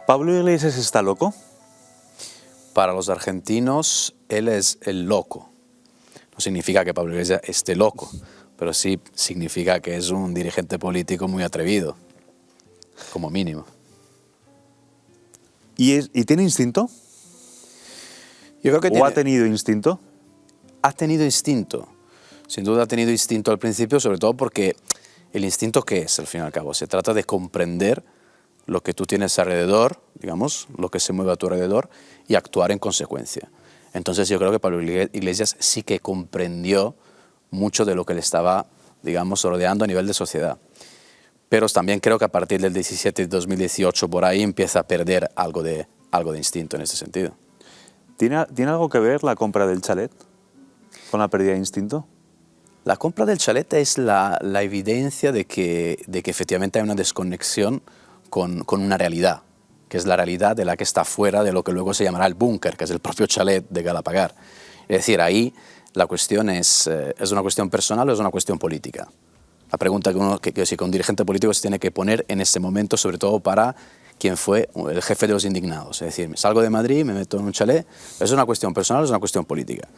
¿Pablo Iglesias está loco? Para los argentinos, él es el loco. No significa que Pablo Iglesias esté loco, pero sí significa que es un dirigente político muy atrevido, como mínimo. ¿Y tiene instinto? Yo creo que ¿O ha tenido instinto? Ha tenido instinto. Sin duda ha tenido instinto al principio, sobre todo porque el instinto, ¿qué es al fin y al cabo? Se trata de comprender lo que tú tienes alrededor, digamos, lo que se mueve a tu alrededor y actuar en consecuencia. Entonces yo creo que Pablo Iglesias sí que comprendió mucho de lo que le estaba, digamos, rodeando a nivel de sociedad. Pero también creo que a partir del 17 y 2018 por ahí empieza a perder algo de instinto en ese sentido. ¿Tiene algo que ver la compra del chalet con la pérdida de instinto? La compra del chalet es la evidencia de que efectivamente hay una desconexión con una realidad, que es la realidad de la que está fuera de lo que luego se llamará el búnker, que es el propio chalet de Galapagar. Es decir, ahí la cuestión ¿es una cuestión personal o es una cuestión política? La pregunta que un dirigente político se tiene que poner en este momento, sobre todo para quien fue el jefe de los indignados. Es decir, salgo de Madrid, me meto en un chalet, ¿es una cuestión personal o es una cuestión política?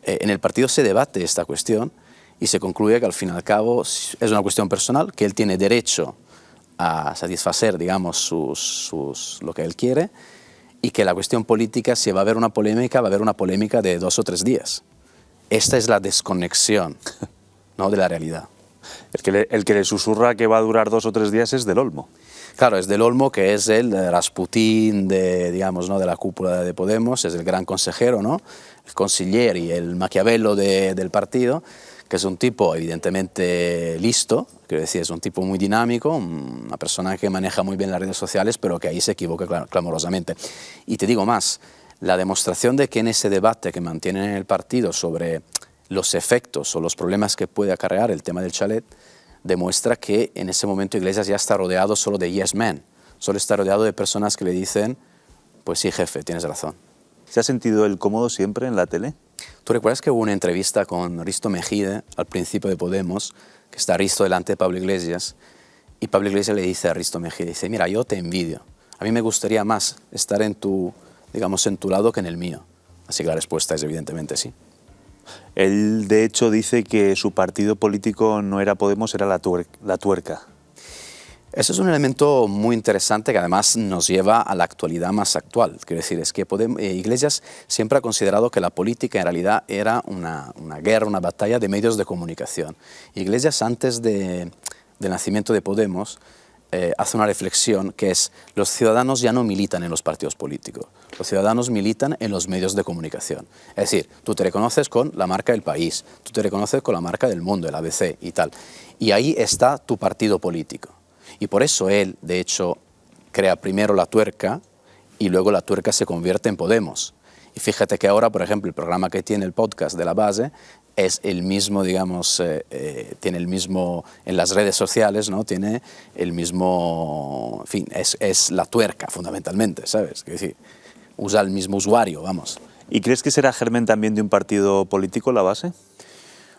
En el partido se debate esta cuestión y se concluye que al fin y al cabo es una cuestión personal, que él tiene derecho a satisfacer, digamos, lo que él quiere, y que la cuestión política, si va a haber una polémica, va a haber una polémica de 2 o 3 días. Esta es la desconexión, ¿no?, de la realidad. El que le susurra que va a durar 2 o 3 días es Del Olmo. Claro, es Del Olmo, que es el Rasputín digamos, ¿no?, de la cúpula de Podemos, es el gran consejero, ¿no?, el consilier y el Maquiavelo del partido, que es un tipo evidentemente listo, quiero decir, es un tipo muy dinámico, una persona que maneja muy bien las redes sociales, pero que ahí se equivoca clamorosamente. Y te digo más, la demostración de que en ese debate que mantienen en el partido sobre los efectos o los problemas que puede acarrear el tema del chalet, demuestra que en ese momento Iglesias ya está rodeado solo de yes men, solo está rodeado de personas que le dicen, pues sí, jefe, tienes razón. ¿Se ha sentido él cómodo siempre en la tele? ¿Tú recuerdas que hubo una entrevista con Risto Mejide al principio de Podemos, que está Risto delante de Pablo Iglesias, y Pablo Iglesias le dice a Risto Mejide, dice, mira, yo te envidio, a mí me gustaría más estar en tu lado que en el mío? Así que la respuesta es evidentemente sí. Él, de hecho, dice que su partido político no era Podemos, era la tuerca. Eso es un elemento muy interesante que además nos lleva a la actualidad más actual. Quiero decir, es que Iglesias siempre ha considerado que la política en realidad era una guerra, una batalla de medios de comunicación. Iglesias, antes del nacimiento de Podemos, hace una reflexión que es, los ciudadanos ya no militan en los partidos políticos, los ciudadanos militan en los medios de comunicación. Es decir, tú te reconoces con la marca del País, tú te reconoces con la marca del Mundo, el ABC y tal. Y ahí está tu partido político. Y por eso él, de hecho, crea primero la tuerca y luego la tuerca se convierte en Podemos. Y fíjate que ahora, por ejemplo, el programa que tiene el podcast de La Base es el mismo, digamos, tiene el mismo, en las redes sociales, ¿no?, tiene el mismo, en fin, es la tuerca fundamentalmente, ¿sabes? Es decir, usa el mismo usuario, vamos. ¿Y crees que será germen también de un partido político La Base?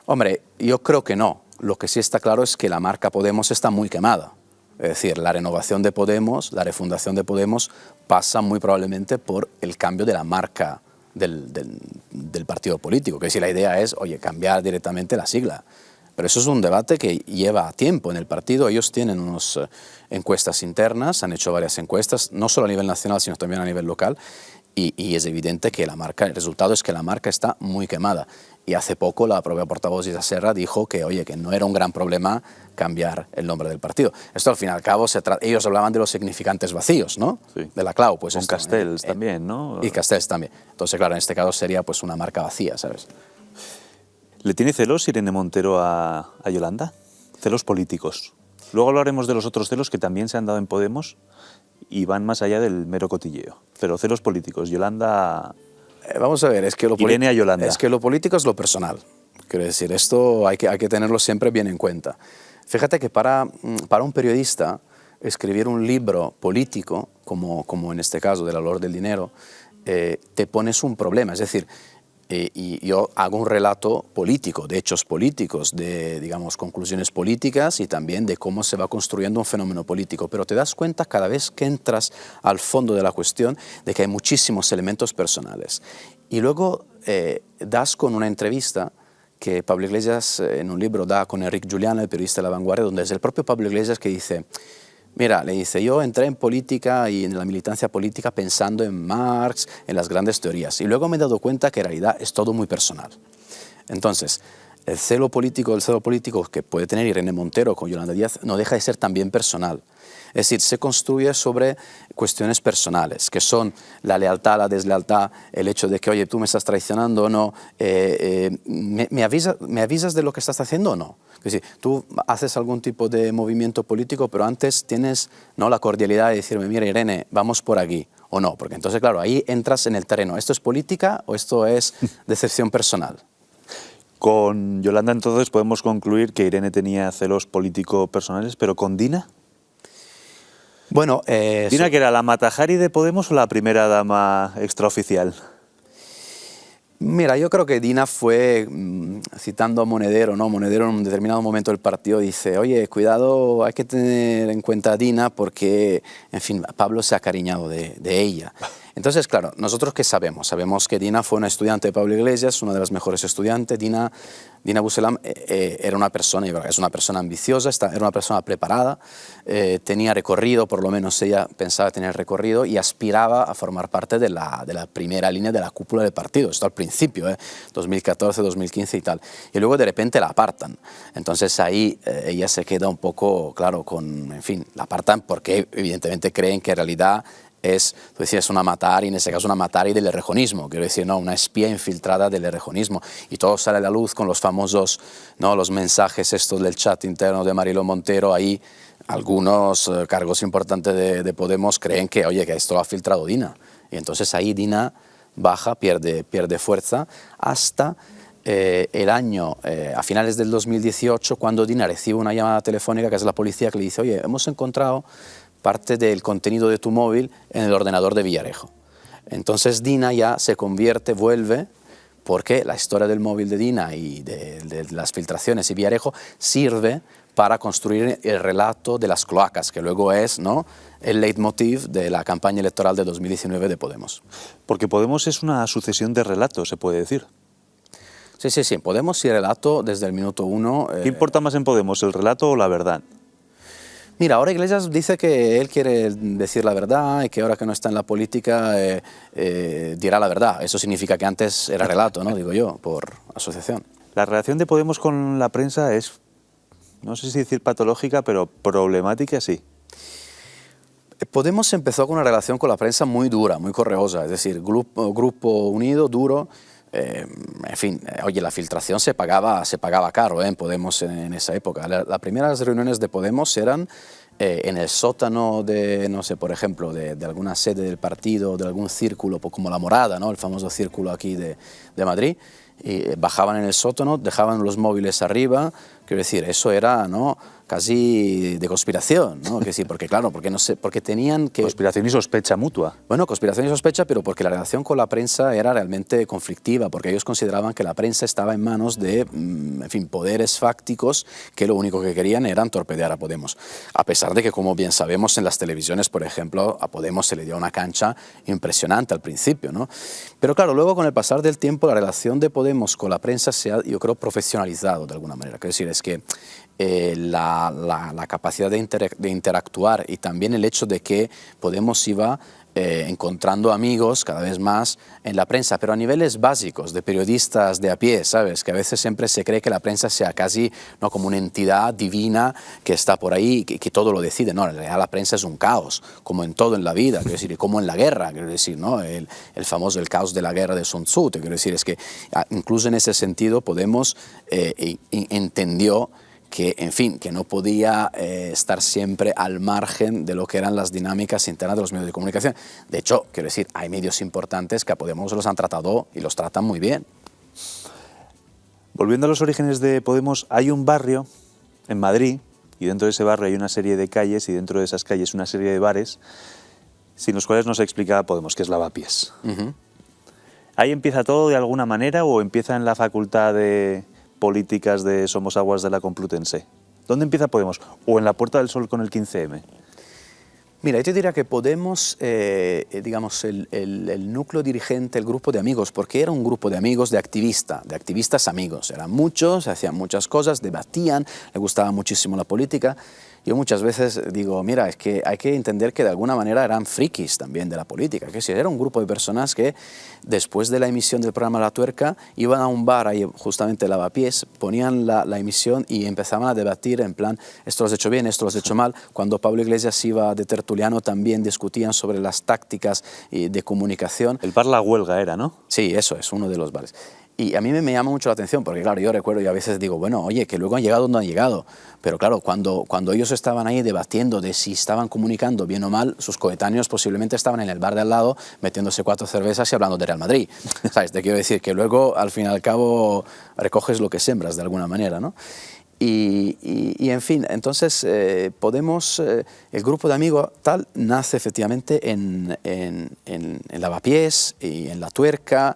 Hombre, yo creo que no. Lo que sí está claro es que la marca Podemos está muy quemada. Es decir, la renovación de Podemos, la refundación de Podemos pasa muy probablemente por el cambio de la marca del partido político. Que si la idea es, oye, cambiar directamente la sigla. Pero eso es un debate que lleva tiempo en el partido. Ellos tienen unas encuestas internas, han hecho varias encuestas, no solo a nivel nacional, sino también a nivel local. Y es evidente que la marca, el resultado es que la marca está muy quemada. Y hace poco la propia portavoz Isa Serra dijo que, oye, que no era un gran problema cambiar el nombre del partido. Esto al fin y al cabo, ellos hablaban de los significantes vacíos, ¿no? Sí. De la clau. Pues con esto, Castells también, ¿no? Y Castells también. Entonces, claro, en este caso sería pues una marca vacía, ¿sabes? ¿Le tiene celos Irene Montero a Yolanda? Celos políticos. Luego hablaremos de los otros celos que también se han dado en Podemos y van más allá del mero cotilleo. Pero celos políticos, Yolanda... Vamos a ver, es que Irene a Yolanda. Es que lo político es lo personal. Quiero decir, esto hay que tenerlo siempre bien en cuenta. Fíjate que para un periodista escribir un libro político, como en este caso del valor del dinero, te pones un problema. Es decir, y yo hago un relato político, de hechos políticos, de, digamos, conclusiones políticas y también de cómo se va construyendo un fenómeno político. Pero te das cuenta cada vez que entras al fondo de la cuestión de que hay muchísimos elementos personales. Y luego das con una entrevista que Pablo Iglesias en un libro da con Enrique Julián, el periodista de La Vanguardia, donde es el propio Pablo Iglesias que dice... Mira, le dice, yo entré en política y en la militancia política pensando en Marx, en las grandes teorías, y luego me he dado cuenta que en realidad es todo muy personal. Entonces, el celo político que puede tener Irene Montero con Yolanda Díaz no deja de ser también personal. Es decir, se construye sobre cuestiones personales, que son la lealtad, la deslealtad, el hecho de que, oye, tú me estás traicionando o no, ¿me avisas de lo que estás haciendo o no? Es decir, tú haces algún tipo de movimiento político, pero antes tienes, ¿no?, la cordialidad de decirme, mira, Irene, vamos por aquí, o no, porque entonces, claro, ahí entras en el terreno, ¿esto es política o esto es decepción personal? Con Yolanda entonces podemos concluir que Irene tenía celos político-personales, pero con Dina... Bueno, ¿Dina que era la Matajari de Podemos o la primera dama extraoficial? Mira, yo creo que Dina fue, citando a Monedero, ¿no? Monedero en un determinado momento del partido dice, oye, cuidado, hay que tener en cuenta a Dina porque, en fin, Pablo se ha acariñado de ella. Entonces, claro, ¿nosotros qué sabemos? Sabemos que Dina fue una estudiante de Pablo Iglesias, una de las mejores estudiantes. Dina Buselam era una persona, yo creo que es una persona ambiciosa, era una persona preparada, tenía recorrido, por lo menos ella pensaba tener recorrido y aspiraba a formar parte de la primera línea de la cúpula del partido. Esto al principio, 2014, 2015 y tal. Y luego de repente la apartan. Entonces ahí ella se queda un poco, claro, en fin, la apartan porque evidentemente creen que en realidad es, tú decías, una Matari, en ese caso una Matari del errejonismo, quiero decir, no, una espía infiltrada del errejonismo. Y todo sale a la luz con los famosos, ¿no?, los mensajes estos del chat interno de Mariló Montero. Ahí algunos cargos importantes de Podemos creen que, oye, que esto lo ha filtrado Dina. Y entonces ahí Dina baja, pierde fuerza, hasta el año, a finales del 2018, cuando Dina recibe una llamada telefónica, que es la policía, que le dice, oye, hemos encontrado parte del contenido de tu móvil en el ordenador de Villarejo. Entonces Dina ya se convierte, vuelve, porque la historia del móvil de Dina y de las filtraciones y Villarejo sirve para construir el relato de las cloacas, que luego es, ¿no?, el leitmotiv de la campaña electoral de 2019 de Podemos. Porque Podemos es una sucesión de relatos, se puede decir. Sí, Podemos y relato desde el minuto uno. ¿Qué importa más en Podemos, el relato o la verdad? Mira, ahora Iglesias dice que él quiere decir la verdad y que ahora que no está en la política dirá la verdad. Eso significa que antes era relato, ¿no?, digo yo, por asociación. La relación de Podemos con la prensa es, no sé si decir patológica, pero problemática sí. Podemos empezó con una relación con la prensa muy dura, muy correosa, es decir, grupo unido, duro. En fin, oye, la filtración se pagaba caro en Podemos en esa época. Las primeras reuniones de Podemos eran en el sótano de, no sé, por ejemplo, de alguna sede del partido, de algún círculo, como La Morada, ¿no?, el famoso círculo aquí de Madrid, y bajaban en el sótano, dejaban los móviles arriba. Quiero decir, eso era, ¿no?, casi de conspiración, ¿no? Que sí, porque claro, porque tenían que... Conspiración y sospecha mutua. Bueno, conspiración y sospecha, pero porque la relación con la prensa era realmente conflictiva, porque ellos consideraban que la prensa estaba en manos de, en fin, poderes fácticos que lo único que querían era torpedear a Podemos. A pesar de que, como bien sabemos, en las televisiones, por ejemplo, a Podemos se le dio una cancha impresionante al principio, ¿no? Pero claro, luego con el pasar del tiempo, la relación de Podemos con la prensa se ha, yo creo, profesionalizado de alguna manera. Quiero decir, es que la capacidad de interactuar y también el hecho de que Podemos iba encontrando amigos cada vez más en la prensa, pero a niveles básicos, de periodistas de a pie, ¿sabes? Que a veces siempre se cree que la prensa sea casi, ¿no?, como una entidad divina que está por ahí, que todo lo decide. No, en realidad la prensa es un caos, como en todo en la vida, quiero decir, como en la guerra, quiero decir, ¿no? El famoso el caos de la guerra de Sun Tzu, quiero decir, es que incluso en ese sentido Podemos entendió que, en fin, que no podía estar siempre al margen de lo que eran las dinámicas internas de los medios de comunicación. De hecho, quiero decir, hay medios importantes que a Podemos los han tratado y los tratan muy bien. Volviendo a los orígenes de Podemos, hay un barrio en Madrid, y dentro de ese barrio hay una serie de calles, y dentro de esas calles una serie de bares, sin los cuales no se explica Podemos, que es Lavapiés. ¿Ahí empieza todo de alguna manera o empieza en la Facultad de Políticas de Somos Aguas de la Complutense? ¿Dónde empieza Podemos? ¿O en la Puerta del Sol con el 15M? Mira, yo te diría que Podemos, digamos, el núcleo dirigente, el grupo de amigos, porque era un grupo de amigos, de activistas amigos. Eran muchos, hacían muchas cosas, debatían, les gustaba muchísimo la política. Yo muchas veces digo, mira, es que hay que entender que de alguna manera eran frikis también de la política, que si era un grupo de personas que después de la emisión del programa La Tuerca iban a un bar ahí justamente Lavapiés, ponían la emisión y empezaban a debatir en plan, esto lo has hecho bien, esto lo has hecho mal. Cuando Pablo Iglesias iba de tertuliano también discutían sobre las tácticas de comunicación. El bar La Huelga era, ¿no? Sí, eso es uno de los bares. Y a mí me llama mucho la atención, porque claro, yo recuerdo y a veces digo, bueno, oye, que luego han llegado donde han llegado. Pero claro, cuando ellos estaban ahí debatiendo de si estaban comunicando bien o mal, sus coetáneos posiblemente estaban en el bar de al lado metiéndose 4 cervezas y hablando de Real Madrid. ¿Sabes? Te quiero decir que luego, al fin y al cabo, recoges lo que sembras de alguna manera, ¿no? Y en fin, entonces Podemos, el grupo de amigos tal, nace efectivamente en Lavapiés y en La Tuerca,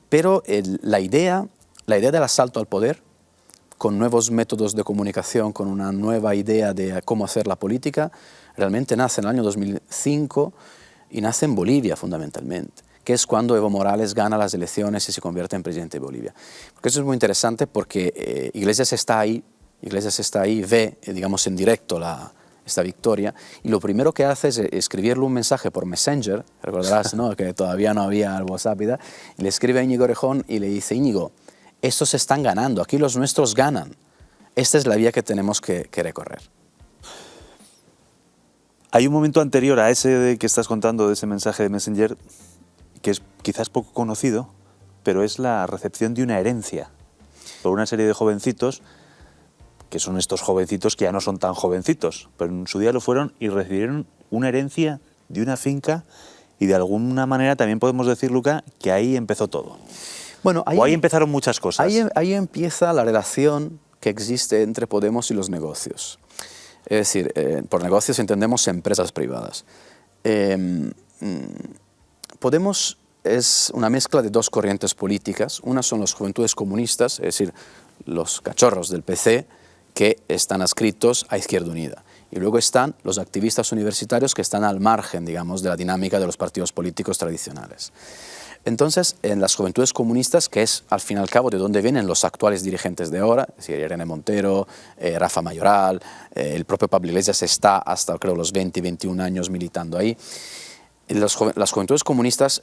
pero la idea del asalto al poder, con nuevos métodos de comunicación, con una nueva idea de cómo hacer la política, realmente nace en el año 2005 y nace en Bolivia fundamentalmente, que es cuando Evo Morales gana las elecciones y se convierte en presidente de Bolivia. Porque eso es muy interesante porque Iglesias está ahí, ve, digamos, en directo esta victoria, y lo primero que hace es escribirle un mensaje por Messenger, recordarás, ¿no?, que todavía no había el WhatsApp y tal, y le escribe a Íñigo Errejón y le dice, Íñigo, estos están ganando, aquí los nuestros ganan, esta es la vía que tenemos que recorrer. Hay un momento anterior a ese que estás contando, de ese mensaje de Messenger, que es quizás poco conocido, pero es la recepción de una herencia por una serie de jovencitos, que son estos jovencitos que ya no son tan jovencitos, pero en su día lo fueron y recibieron una herencia de una finca y de alguna manera también podemos decir, Luca, que ahí empezó todo. Bueno, ahí empezaron muchas cosas. Ahí empieza la relación que existe entre Podemos y los negocios. Es decir, por negocios entendemos empresas privadas. Podemos es una mezcla de dos corrientes políticas. Una son las juventudes comunistas, es decir, los cachorros del PC, que están adscritos a Izquierda Unida. Y luego están los activistas universitarios que están al margen, digamos, de la dinámica de los partidos políticos tradicionales. Entonces, en las juventudes comunistas, que es al fin y al cabo de donde vienen los actuales dirigentes de ahora, es decir, Irene Montero, Rafa Mayoral, el propio Pablo Iglesias está hasta creo los 20, 21 años militando ahí. Las juventudes comunistas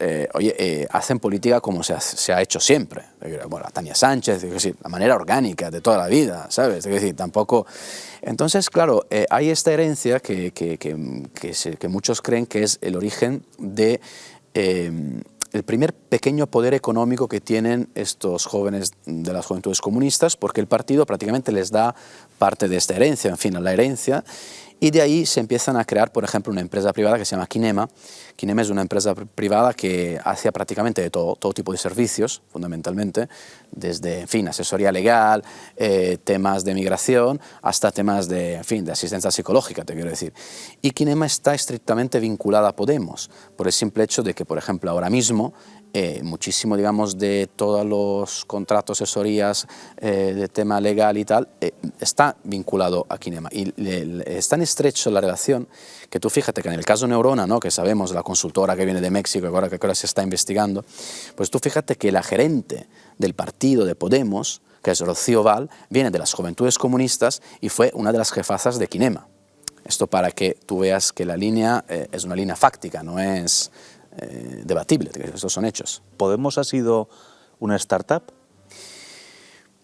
hacen política como se ha hecho siempre. Bueno, Tania Sánchez, es decir, la manera orgánica de toda la vida, ¿sabes? Es decir, tampoco... Entonces, claro, hay esta herencia que muchos creen que es el origen de... el primer pequeño poder económico que tienen estos jóvenes de las juventudes comunistas, porque el partido prácticamente les da parte de esta herencia, en fin, la herencia, y de ahí se empiezan a crear, por ejemplo, una empresa privada que se llama Kinema. Kinema es una empresa privada que hacía prácticamente de todo tipo de servicios, fundamentalmente, desde, en fin, asesoría legal, temas de migración, hasta temas de, en fin, de asistencia psicológica, te quiero decir. Y Kinema está estrictamente vinculada a Podemos, por el simple hecho de que, por ejemplo, ahora mismo, muchísimo, digamos, de todos los contratos, asesorías, de tema legal y tal, está vinculado a Kinema. Y es tan estrecho la relación que tú fíjate que en el caso Neurona, ¿no?, que sabemos, la consultora que viene de México, que ahora se está investigando, pues tú fíjate que la gerente del partido de Podemos, que es Rocío Val, viene de las Juventudes Comunistas y fue una de las jefazas de Kinema. Esto para que tú veas que la línea es una línea fáctica, no es debatible, estos son hechos. ¿Podemos ha sido una startup?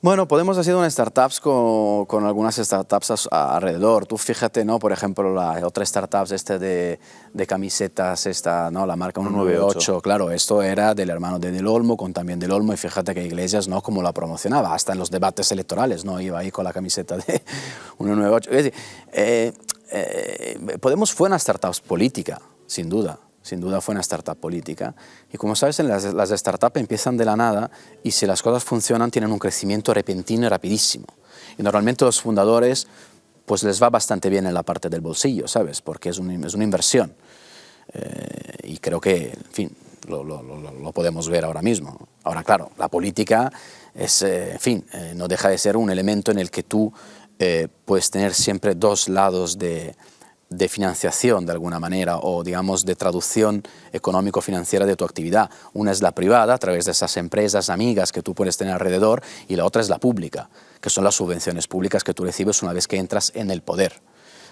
Bueno, Podemos ha sido una startup con algunas startups alrededor. Tú fíjate, ¿no?, por ejemplo, la otra startup de camisetas, ¿no?, la marca 198, claro, esto era del hermano de Del Olmo, con también Del Olmo, y fíjate que Iglesias, ¿no?, como la promocionaba, hasta en los debates electorales, ¿no?, iba ahí con la camiseta de 198. Es decir, Podemos fue una startup política, sin duda fue una startup política. Y como sabes, las startups empiezan de la nada y si las cosas funcionan tienen un crecimiento repentino y rapidísimo. Y normalmente los fundadores pues les va bastante bien en la parte del bolsillo, ¿sabes? Porque es una inversión. Y creo que, en fin, lo podemos ver ahora mismo. Ahora, claro, la política es, en fin, no deja de ser un elemento en el que tú puedes tener siempre dos lados de financiación de alguna manera o digamos de traducción económico-financiera de tu actividad. Una es la privada a través de esas empresas amigas que tú puedes tener alrededor y la otra es la pública, que son las subvenciones públicas que tú recibes una vez que entras en el poder.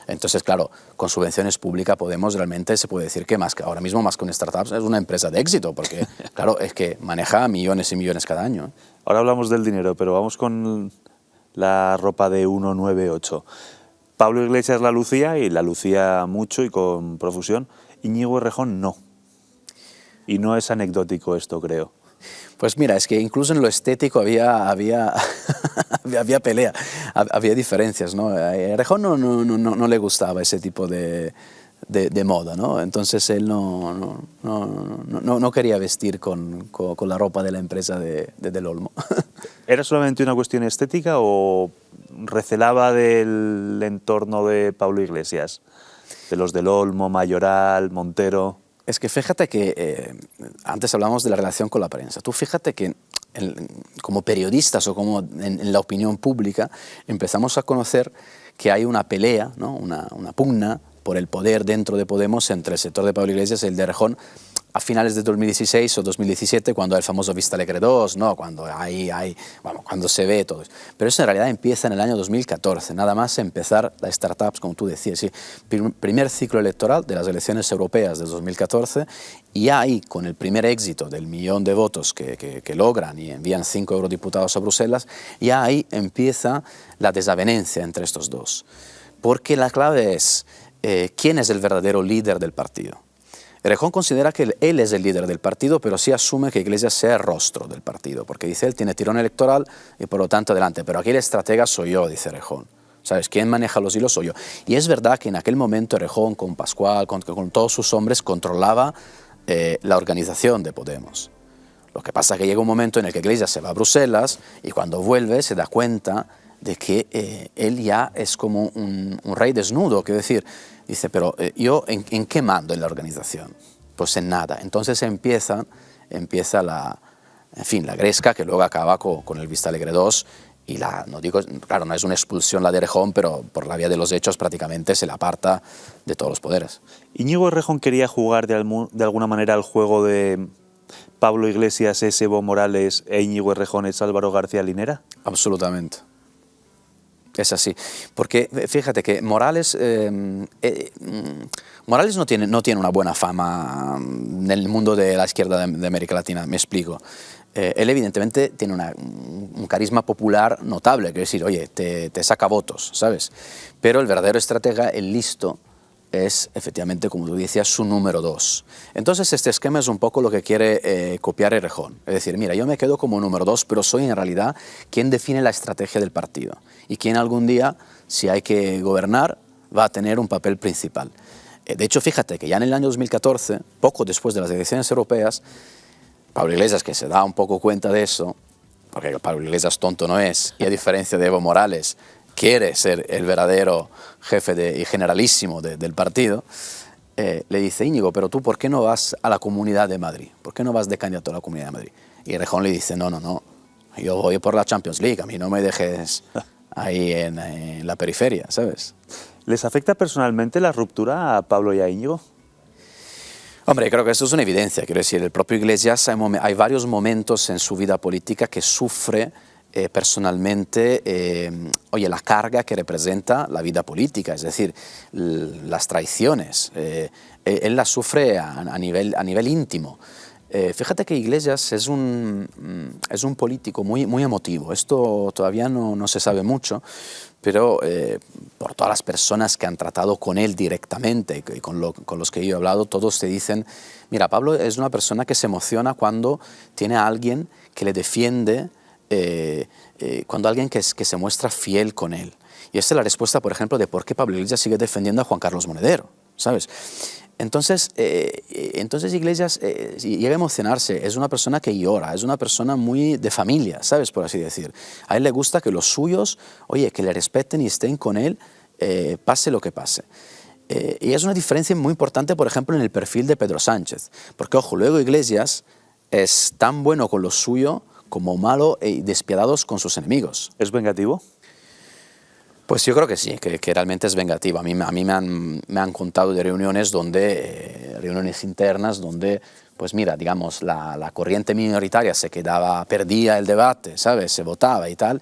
Entonces, claro, con subvenciones públicas Podemos realmente se puede decir que ahora mismo más que un startup es una empresa de éxito, porque claro, es que maneja millones y millones cada año. Ahora hablamos del dinero, pero vamos con la ropa de 198. Pablo Iglesias la lucía, y la lucía mucho y con profusión. Íñigo Errejón no. Y no es anecdótico esto, creo. Pues mira, es que incluso en lo estético había pelea, había diferencias, ¿no? A Errejón no le gustaba ese tipo de moda, ¿no? Entonces él no quería vestir con la ropa de la empresa del Olmo. ¿Era solamente una cuestión estética o recelaba del entorno de Pablo Iglesias? De los del Olmo, Mayoral, Montero. Es que fíjate que antes hablamos de la relación con la prensa. Tú fíjate que como periodistas o como en la opinión pública empezamos a conocer que hay una pelea, ¿no? una pugna por el poder dentro de Podemos entre el sector de Pablo Iglesias y el de Errejón a finales de 2016 o 2017, cuando hay el famoso Vista Alegre 2, ¿no? Cuando se ve todo eso. Pero eso en realidad empieza en el año 2014, nada más empezar las startups, como tú decías, ¿sí? Primer ciclo electoral de las elecciones europeas de 2014, y ahí, con el primer éxito del 1.000.000 de votos que logran y envían 5 eurodiputados a Bruselas, ya ahí empieza la desavenencia entre estos dos. Porque la clave es, ¿quién es el verdadero líder del partido? Errejón considera que él es el líder del partido, pero sí asume que Iglesias sea el rostro del partido, porque dice él tiene tirón electoral y por lo tanto adelante, pero aquí el estratega soy yo, dice Errejón. ¿Sabes? ¿Quién maneja los hilos? Soy yo. Y es verdad que en aquel momento Errejón, con Pascual, con todos sus hombres, controlaba la organización de Podemos. Lo que pasa es que llega un momento en el que Iglesias se va a Bruselas y cuando vuelve se da cuenta de que él ya es como un rey desnudo, quiero decir, dice, pero yo ¿en qué mando en la organización? Pues en nada. Entonces empieza la gresca que luego acaba con el Vista Alegre 2 y claro, no es una expulsión la de Errejón, pero por la vía de los hechos prácticamente se le aparta de todos los poderes. ¿Íñigo Errejón quería jugar de alguna manera al juego de Pablo Iglesias es Evo Morales e Íñigo Errejón es Álvaro García Linera? Absolutamente. Es así, porque fíjate que Morales no tiene una buena fama en el mundo de la izquierda de América Latina, me explico. Él evidentemente tiene un carisma popular notable, quiero decir, oye, te saca votos, ¿sabes? Pero el verdadero estratega, el listo, es efectivamente, como tú decías, su número 2. Entonces este esquema es un poco lo que quiere copiar Errejón. Es decir, mira, yo me quedo como número 2, pero soy en realidad quien define la estrategia del partido y quien algún día, si hay que gobernar, va a tener un papel principal. De hecho, fíjate que ya en el año 2014, poco después de las elecciones europeas, Pablo Iglesias, que se da un poco cuenta de eso, porque Pablo Iglesias tonto no es, y a diferencia de Evo Morales, quiere ser el verdadero jefe y generalísimo del partido, le dice, Íñigo, pero tú, ¿por qué no vas a la Comunidad de Madrid? ¿Por qué no vas de candidato a la Comunidad de Madrid? Y Errejón le dice, no, yo voy por la Champions League, a mí no me dejes ahí en la periferia, ¿sabes? ¿Les afecta personalmente la ruptura a Pablo y a Íñigo? Hombre, creo que eso es una evidencia, quiero decir, el propio Iglesias hay varios momentos en su vida política que sufre personalmente, la carga que representa la vida política, es decir, las traiciones. Él las sufre a nivel íntimo. Fíjate que Iglesias es un político muy emotivo. Esto todavía no se sabe mucho, pero por todas las personas que han tratado con él directamente y con los que yo he hablado, todos te dicen, mira, Pablo es una persona que se emociona cuando tiene a alguien que le defiende, cuando alguien que se muestra fiel con él. Y esta es la respuesta, por ejemplo, de por qué Pablo Iglesias sigue defendiendo a Juan Carlos Monedero, ¿sabes? Entonces Iglesias llega a emocionarse, es una persona que llora, es una persona muy de familia, ¿sabes? Por así decir. A él le gusta que los suyos, oye, que le respeten y estén con él, pase lo que pase. Y es una diferencia muy importante, por ejemplo, en el perfil de Pedro Sánchez. Porque, ojo, luego Iglesias es tan bueno con lo suyo como malo y despiadado con sus enemigos. ¿Es vengativo? Pues yo creo que sí, que realmente es vengativo. A mí me han contado de reuniones reuniones internas donde, pues mira, digamos, la corriente minoritaria se quedaba, perdía el debate, ¿sabes? Se votaba y tal,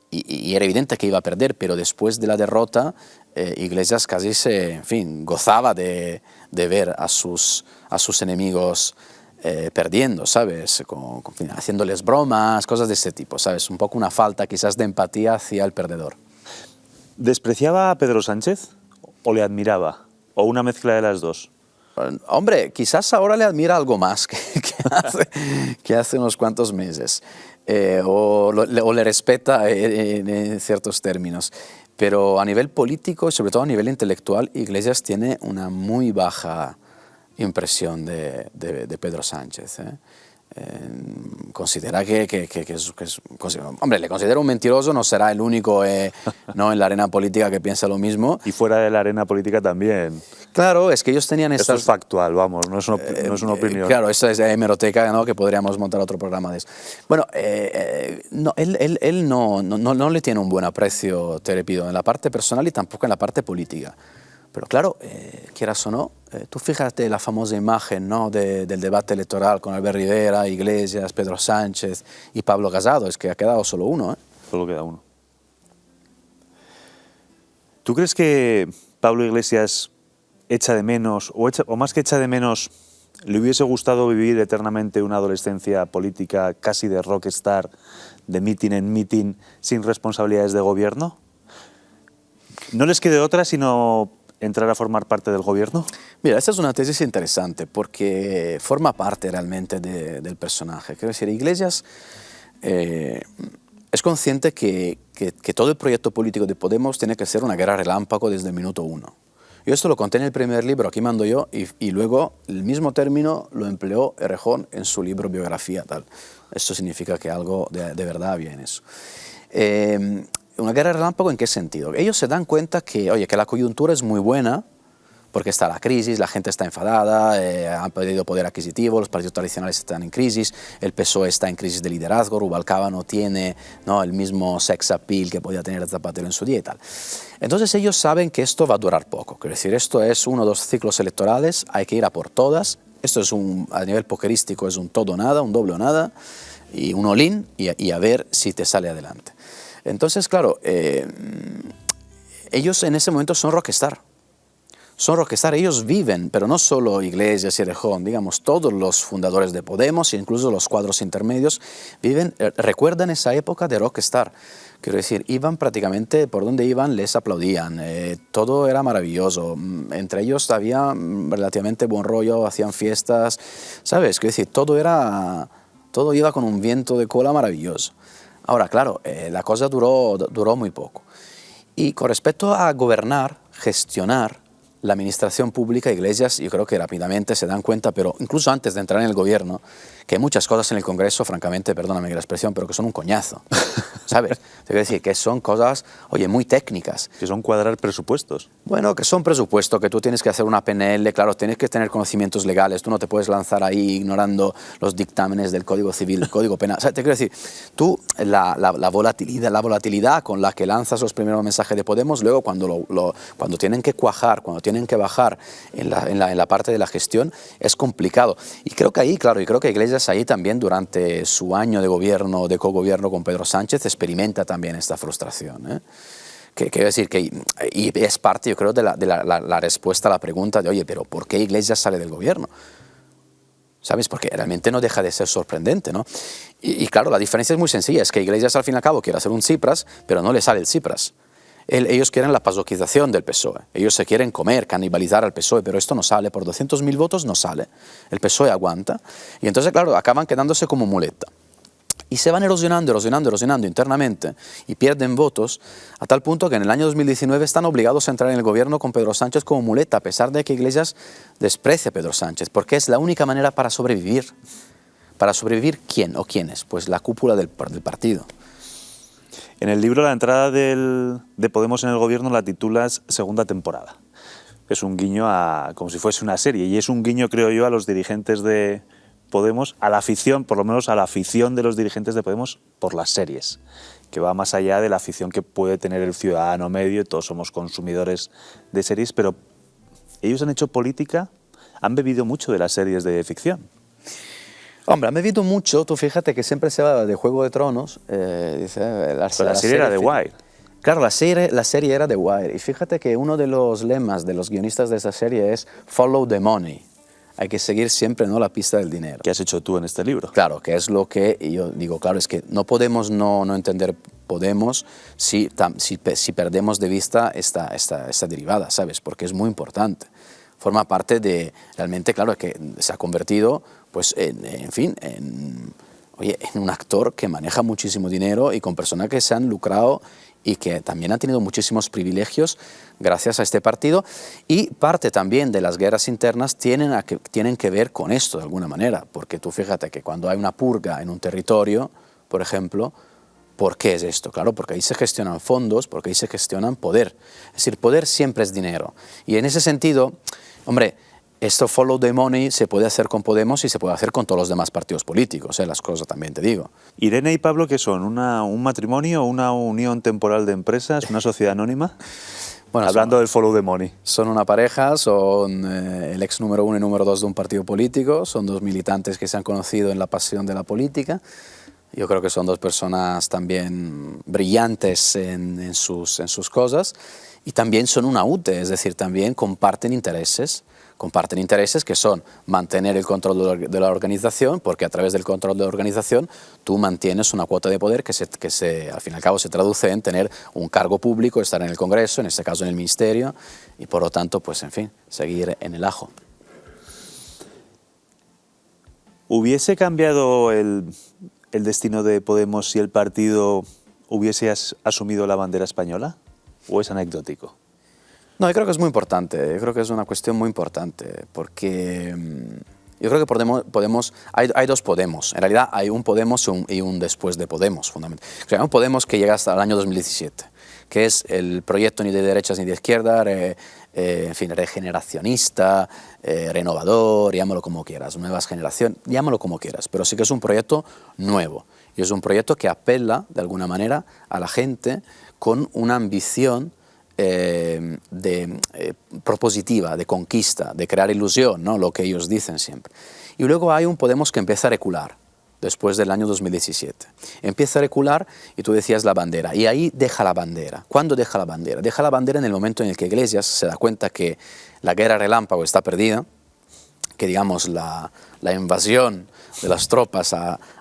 y era evidente que iba a perder, pero después de la derrota, Iglesias casi en fin, gozaba de ver a sus enemigos perdiendo, ¿sabes? Haciéndoles bromas, cosas de ese tipo, ¿sabes? Un poco una falta quizás de empatía hacia el perdedor. ¿Despreciaba a Pedro Sánchez o le admiraba? ¿O una mezcla de las dos? Hombre, quizás ahora le admira algo más que hace unos cuantos meses, o le respeta en ciertos términos. Pero a nivel político y sobre todo a nivel intelectual, Iglesias tiene una muy baja impresión de Pedro Sánchez. Considera hombre, le considera un mentiroso, no será el único no en la arena política que piensa lo mismo. Y fuera de la arena política también. Claro, es que ellos tenían Esto es factual, vamos, no es una opinión. Claro, esa es hemeroteca, ¿no? Que podríamos montar otro programa de eso. Bueno, no, él no le tiene un buen aprecio, te repito, en la parte personal y tampoco en la parte política. Pero claro, quieras o no, tú fíjate la famosa imagen, ¿no? del debate electoral con Albert Rivera, Iglesias, Pedro Sánchez y Pablo Casado, es que ha quedado solo uno. Solo queda uno. ¿Tú crees que Pablo Iglesias echa de menos, o más que echa de menos, le hubiese gustado vivir eternamente una adolescencia política casi de rockstar, de meeting en meeting, sin responsabilidades de gobierno? ¿No les quede otra sino entrar a formar parte del gobierno? Mira, esta es una tesis interesante porque forma parte realmente del personaje. Quiero decir, Iglesias es consciente que todo el proyecto político de Podemos tiene que ser una guerra relámpago desde el minuto uno. Yo esto lo conté en el primer libro, Aquí mando yo, y luego el mismo término lo empleó Errejón en su libro Biografía. Tal. Esto significa que algo de verdad había en eso. ¿Una guerra relámpago en qué sentido? Ellos se dan cuenta que, oye, que la coyuntura es muy buena, porque está la crisis, la gente está enfadada, han perdido poder adquisitivo, los partidos tradicionales están en crisis, el PSOE está en crisis de liderazgo, Rubalcaba no tiene, ¿no?, el mismo sex appeal que podía tener Zapatero en su día y tal. Entonces ellos saben que esto va a durar poco, es decir, esto es 1 o 2 ciclos electorales, hay que ir a por todas, esto es a nivel pokerístico es un todo o nada, un doble o nada, y un all-in, y a ver si te sale adelante. Entonces, claro, ellos en ese momento son rockstar. Son rockstar, ellos viven, pero no solo Iglesias y Errejón, digamos, todos los fundadores de Podemos, incluso los cuadros intermedios, recuerdan esa época de rockstar. Quiero decir, iban prácticamente, por donde iban les aplaudían, todo era maravilloso, entre ellos había relativamente buen rollo, hacían fiestas, ¿sabes? Quiero decir, todo iba con un viento de cola maravilloso. Ahora, claro, la cosa duró muy poco. Y con respecto a gobernar, gestionar la administración pública, Iglesias, yo creo que rápidamente se dan cuenta, pero incluso antes de entrar en el gobierno, que hay muchas cosas en el Congreso, francamente, perdóname la expresión, pero que son un coñazo, ¿sabes? Te quiero decir que son cosas, oye, muy técnicas. Que son cuadrar presupuestos. Bueno, que son presupuestos, que tú tienes que hacer una PNL, claro, tienes que tener conocimientos legales, tú no te puedes lanzar ahí ignorando los dictámenes del Código Civil, del Código Penal. O sea, te quiero decir, tú, la volatilidad con la que lanzas los primeros mensajes de Podemos, luego cuando tienen que cuajar, cuando tienen que bajar en la parte de la gestión, es complicado. Y creo que ahí, claro, y creo que Iglesias ahí también durante su año de gobierno, de cogobierno con Pedro Sánchez, experimenta también esta frustración. Quiero decir que, y es parte, yo creo, de la respuesta a la pregunta de, oye, pero ¿por qué Iglesias sale del gobierno? ¿Sabes? Porque realmente no deja de ser sorprendente, ¿no? Y claro, la diferencia es muy sencilla, es que Iglesias al fin y al cabo quiere hacer un Tsipras, pero no le sale el Tsipras. Ellos quieren la pasoquización del PSOE, ellos se quieren comer, canibalizar al PSOE, pero esto no sale, por 200.000 votos no sale, el PSOE aguanta, y entonces, claro, acaban quedándose como muleta. Y se van erosionando internamente y pierden votos a tal punto que en el año 2019 están obligados a entrar en el gobierno con Pedro Sánchez como muleta, a pesar de que Iglesias desprecia a Pedro Sánchez, porque es la única manera para sobrevivir. ¿Para sobrevivir quién o quiénes? Pues la cúpula del partido. En el libro la entrada de Podemos en el gobierno la titulas segunda temporada. Es un guiño como si fuese una serie, y es un guiño, creo yo, a los dirigentes de Podemos, a la afición, por lo menos a la afición de los dirigentes de Podemos por las series, que va más allá de la afición que puede tener el ciudadano medio, todos somos consumidores de series, pero ellos han hecho política, han bebido mucho de las series de ficción. Hombre, han bebido mucho, tú fíjate que siempre se habla de Juego de Tronos, la serie era The Wire. Claro, la serie era The Wire, y fíjate que uno de los lemas de los guionistas de esa serie es Follow the Money. Hay que seguir siempre, ¿no?, la pista del dinero. ¿Qué has hecho tú en este libro? Claro, que es lo que yo digo, claro, es que no podemos no entender Podemos si perdemos de vista esta derivada, ¿sabes? Porque es muy importante. Forma parte de, realmente, claro, que se ha convertido, pues, en un actor que maneja muchísimo dinero y con personas que se han lucrado y que también han tenido muchísimos privilegios gracias a este partido, y parte también de las guerras internas tienen que ver con esto de alguna manera, porque tú fíjate que cuando hay una purga en un territorio, por ejemplo, ¿por qué es esto? Claro, porque ahí se gestionan fondos, porque ahí se gestionan poder. Es decir, poder siempre es dinero. Y en ese sentido, hombre, esto follow the money se puede hacer con Podemos y se puede hacer con todos los demás partidos políticos, las cosas también te digo. Irene y Pablo, ¿qué son? ¿Un matrimonio, una unión temporal de empresas, una sociedad anónima? Bueno, hablando del follow the money. Son una pareja, son el ex número 1 y número 2 de un partido político, son dos militantes que se han conocido en la pasión de la política. Yo creo que son dos personas también brillantes en sus cosas, y también son una UTE, es decir, también comparten intereses que son mantener el control de la organización, porque a través del control de la organización tú mantienes una cuota de poder que al fin y al cabo se traduce en tener un cargo público, estar en el Congreso, en este caso en el Ministerio, y por lo tanto, pues en fin, seguir en el ajo. ¿Hubiese cambiado el destino de Podemos si el partido hubiese asumido la bandera española? ¿O es anecdótico? No, yo creo que es muy importante, yo creo que es una cuestión muy importante, porque yo creo que Podemos hay dos Podemos, en realidad hay un Podemos y un después de Podemos, fundamentalmente. O sea, hay un Podemos que llega hasta el año 2017, que es el proyecto ni de derechas ni de izquierda, en fin, regeneracionista, renovador, llámalo como quieras, nuevas generaciones, llámalo como quieras, pero sí que es un proyecto nuevo, y es un proyecto que apela, de alguna manera, a la gente con una ambición propositiva, de conquista, de crear ilusión, ¿no?, lo que ellos dicen siempre. Y luego hay un Podemos que empieza a recular, después del año 2017. Empieza a recular y tú decías la bandera, y ahí deja la bandera. ¿Cuándo deja la bandera? Deja la bandera en el momento en el que Iglesias se da cuenta que la guerra relámpago está perdida, que digamos la invasión de las tropas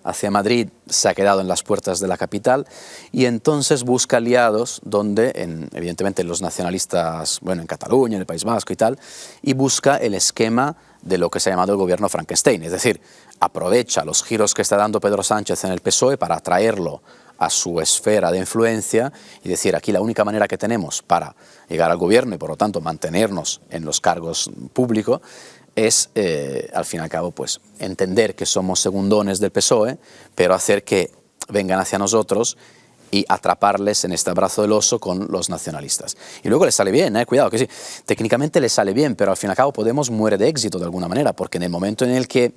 hacia Madrid se ha quedado en las puertas de la capital, y entonces busca aliados donde, evidentemente los nacionalistas, bueno, en Cataluña, en el País Vasco y tal, y busca el esquema de lo que se ha llamado el gobierno Frankenstein, es decir, aprovecha los giros que está dando Pedro Sánchez en el PSOE para atraerlo a su esfera de influencia y decir, aquí la única manera que tenemos para llegar al gobierno y por lo tanto mantenernos en los cargos públicos es, al fin y al cabo, pues, entender que somos segundones del PSOE, pero hacer que vengan hacia nosotros y atraparles en este abrazo del oso con los nacionalistas. Y luego les sale bien, cuidado, que sí, técnicamente les sale bien, pero al fin y al cabo Podemos muere de éxito de alguna manera, porque en el momento en el que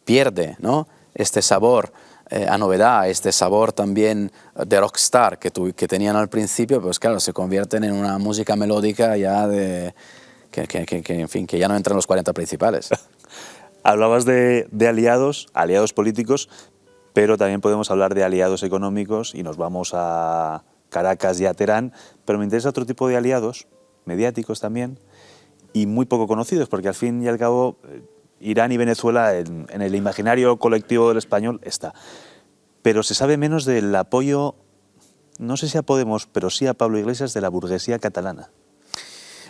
pierde, ¿no?, este sabor a novedad, este sabor también de rockstar que tenían al principio, pues claro, se convierten en una música melódica ya de... en fin, que ya no entran los 40 principales. Hablabas de aliados políticos, pero también podemos hablar de aliados económicos y nos vamos a Caracas y a Teherán, pero me interesa otro tipo de aliados, mediáticos también, y muy poco conocidos, porque al fin y al cabo Irán y Venezuela en el imaginario colectivo del español está. Pero se sabe menos del apoyo, no sé si a Podemos, pero sí a Pablo Iglesias, de la burguesía catalana.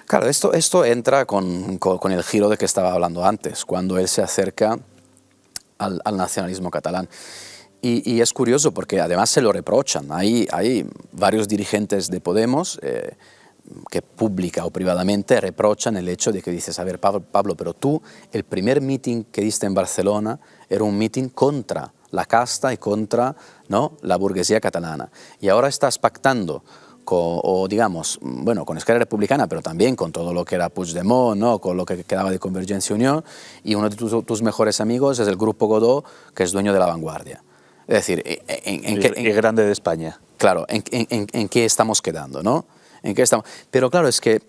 Claro, esto entra con el giro de que estaba hablando antes, cuando él se acerca al nacionalismo catalán. Y es curioso porque además se lo reprochan. Hay varios dirigentes de Podemos que pública o privadamente reprochan el hecho de que dices, a ver, Pablo, pero tú, el primer meeting que diste en Barcelona era un meeting contra la casta y contra, ¿no?, la burguesía catalana. Y ahora estás pactando o digamos, bueno, con Esquerra Republicana, pero también con todo lo que era Puigdemont, ¿no? Con lo que quedaba de Convergencia y Unión, y uno de tus mejores amigos es el Grupo Godó, que es dueño de La Vanguardia. Es decir, el grande de España. Claro, ¿en qué estamos quedando, no? ¿En qué estamos? Pero claro, es que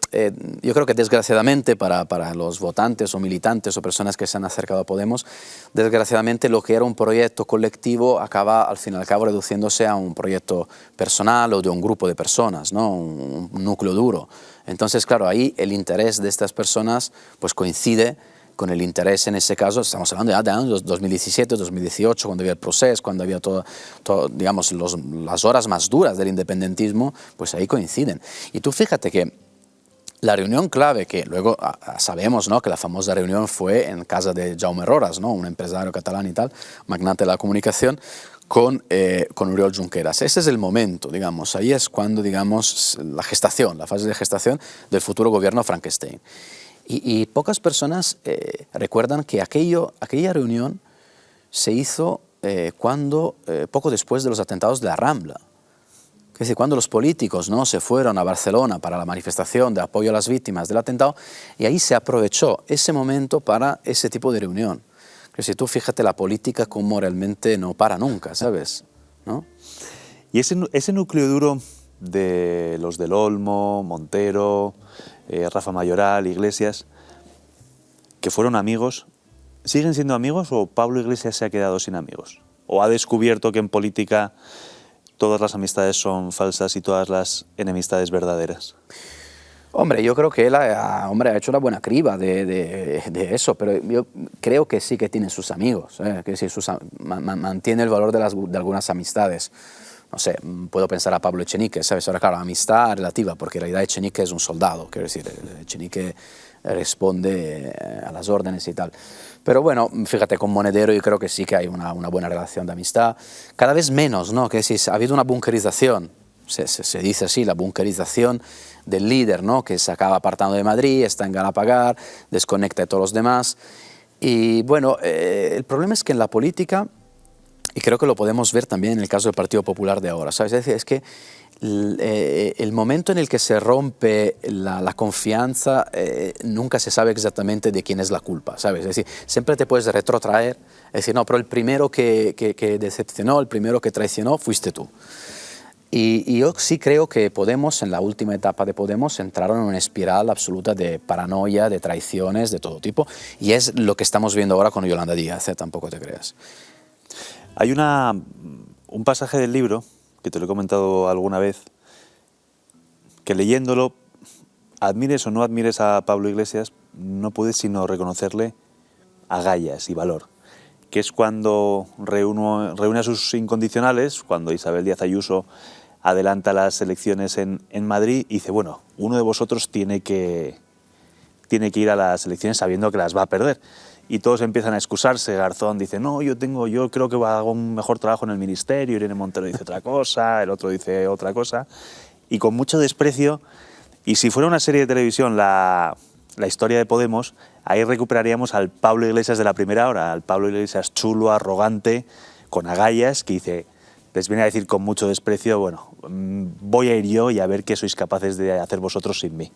yo creo que desgraciadamente para los votantes o militantes o personas que se han acercado a Podemos, desgraciadamente lo que era un proyecto colectivo acaba al fin y al cabo reduciéndose a un proyecto personal o de un grupo de personas, ¿no? Un núcleo duro. Entonces, claro, ahí el interés de estas personas pues coincide con el interés, en ese caso, estamos hablando ya de años 2017, 2018, cuando había el proceso, cuando había todo digamos, las horas más duras del independentismo, pues ahí coinciden. Y tú fíjate que la reunión clave, que luego sabemos, ¿no?, que la famosa reunión fue en casa de Jaume Roras, ¿no?, un empresario catalán y tal, magnate de la comunicación, con Oriol Junqueras. Ese es el momento, digamos, ahí es cuando, digamos, la fase de gestación del futuro gobierno Frankenstein. Y pocas personas recuerdan que aquella reunión se hizo poco después de los atentados de la Rambla. Es decir, cuando los políticos, ¿no?, se fueron a Barcelona para la manifestación de apoyo a las víctimas del atentado, y ahí se aprovechó ese momento para ese tipo de reunión. Es decir, tú fíjate la política como realmente no para nunca, ¿sabes? ¿No? Y ese núcleo duro de los del Olmo, Montero, Rafa Mayoral, Iglesias, que fueron amigos, ¿siguen siendo amigos o Pablo Iglesias se ha quedado sin amigos? ¿O ha descubierto que en política todas las amistades son falsas y todas las enemistades verdaderas? Hombre, yo creo que él ha hecho una buena criba de eso, pero yo creo que sí que tiene sus amigos, que sí, mantiene el valor de algunas amistades. No sé, puedo pensar a Pablo Echenique, ¿sabes? Ahora, claro, amistad relativa, porque en realidad Echenique es un soldado, quiero decir, Echenique responde a las órdenes y tal. Pero bueno, fíjate, con Monedero yo creo que sí que hay una buena relación de amistad. Cada vez menos, ¿no? Que sí, ha habido una bunkerización, se dice así, la bunkerización del líder, ¿no?, que se acaba apartando de Madrid, está en Galapagar, desconecta de todos los demás. Y bueno, el problema es que en la política, y creo que lo podemos ver también en el caso del Partido Popular de ahora, ¿sabes? Es decir, es que el momento en el que se rompe la confianza, nunca se sabe exactamente de quién es la culpa, ¿sabes? Es decir, siempre te puedes retrotraer, es decir, no, pero el primero que decepcionó, el primero que traicionó, fuiste tú. Y yo sí creo que Podemos, en la última etapa de Podemos, entraron en una espiral absoluta de paranoia, de traiciones, de todo tipo, y es lo que estamos viendo ahora con Yolanda Díaz, tampoco te creas. Hay un pasaje del libro, que te lo he comentado alguna vez, que leyéndolo, admires o no admires a Pablo Iglesias, no puedes sino reconocerle agallas y valor, que es cuando reúne a sus incondicionales, cuando Isabel Díaz Ayuso adelanta las elecciones en Madrid y dice, bueno, uno de vosotros tiene que ir a las elecciones sabiendo que las va a perder. Y todos empiezan a excusarse. Garzón dice, no, yo creo que hago un mejor trabajo en el ministerio. Irene Montero dice otra cosa, el otro dice otra cosa. Y con mucho desprecio. Y si fuera una serie de televisión la historia de Podemos, ahí recuperaríamos al Pablo Iglesias de la primera hora, al Pablo Iglesias chulo, arrogante, con agallas, que dice, les viene a decir con mucho desprecio, bueno, voy a ir yo y a ver qué sois capaces de hacer vosotros sin mí.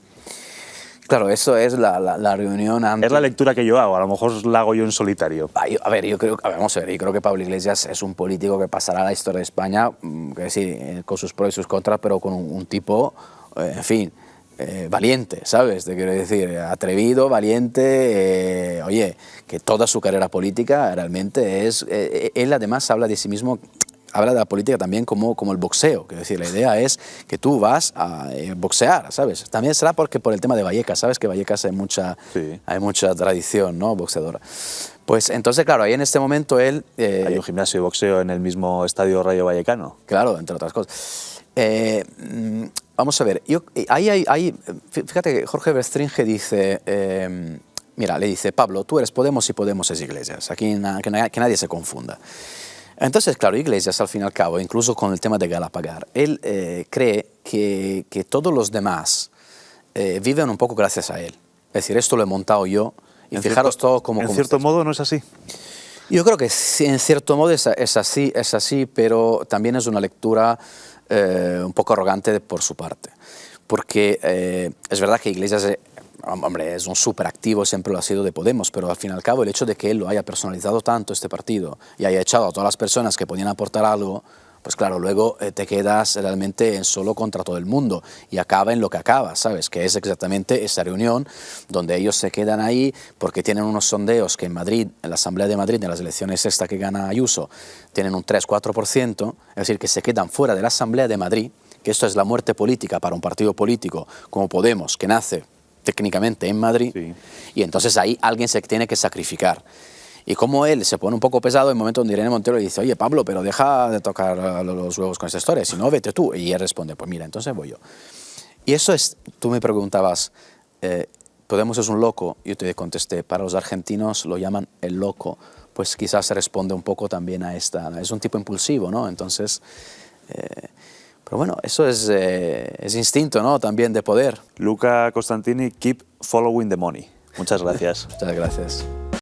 Claro, eso es la reunión antes. Es la lectura que yo hago, a lo mejor la hago yo en solitario. Vamos a ver, yo creo que Pablo Iglesias es un político que pasará a la historia de España, que sí, con sus pros y sus contras, pero con un tipo, en fin, valiente, ¿sabes? Te quiero decir, atrevido, valiente, oye, que toda su carrera política realmente es... él además habla de sí mismo... Habla de la política también como el boxeo, es decir, la idea es que tú vas a boxear, ¿sabes? También será por el tema de Vallecas, ¿sabes? Que Vallecas hay mucha tradición, ¿no?, boxeadora. Pues entonces, claro, ahí en este momento él... hay un gimnasio de boxeo en el mismo estadio Rayo Vallecano. Claro, entre otras cosas. Vamos a ver, fíjate que Jorge Bestringe dice... mira, le dice, Pablo, tú eres Podemos y Podemos es Iglesias, aquí que nadie se confunda. Entonces, claro, Iglesias, al fin y al cabo, incluso con el tema de Galapagar, él cree que todos los demás viven un poco gracias a él. Es decir, esto lo he montado yo, y fijaros todo como... En cierto modo no es así. Yo creo que sí, en cierto modo es así, pero también es una lectura un poco arrogante por su parte. Porque es verdad que Iglesias hombre, es un súper activo, siempre lo ha sido de Podemos, pero al fin y al cabo el hecho de que él lo haya personalizado tanto este partido y haya echado a todas las personas que podían aportar algo, pues claro, luego te quedas realmente en solo contra todo el mundo y acaba en lo que acaba, ¿sabes? Que es exactamente esa reunión donde ellos se quedan ahí porque tienen unos sondeos que en Madrid, en la Asamblea de Madrid, en las elecciones esta que gana Ayuso, tienen un 3-4%, es decir, que se quedan fuera de la Asamblea de Madrid, que esto es la muerte política para un partido político como Podemos, que nace técnicamente en Madrid, sí. Y entonces ahí alguien se tiene que sacrificar. Y como él se pone un poco pesado, en el momento donde Irene Montero le dice, oye Pablo, pero deja de tocar los huevos con esta historia, si no, vete tú. Y él responde, pues mira, entonces voy yo. Y eso es, tú me preguntabas, Podemos es un loco, yo te contesté, para los argentinos lo llaman el loco, pues quizás se responde un poco también a esta, es un tipo impulsivo, ¿no? Entonces... pero bueno, eso es instinto, ¿no? También de poder. Luca Costantini, keep following the money. Muchas gracias. Muchas gracias.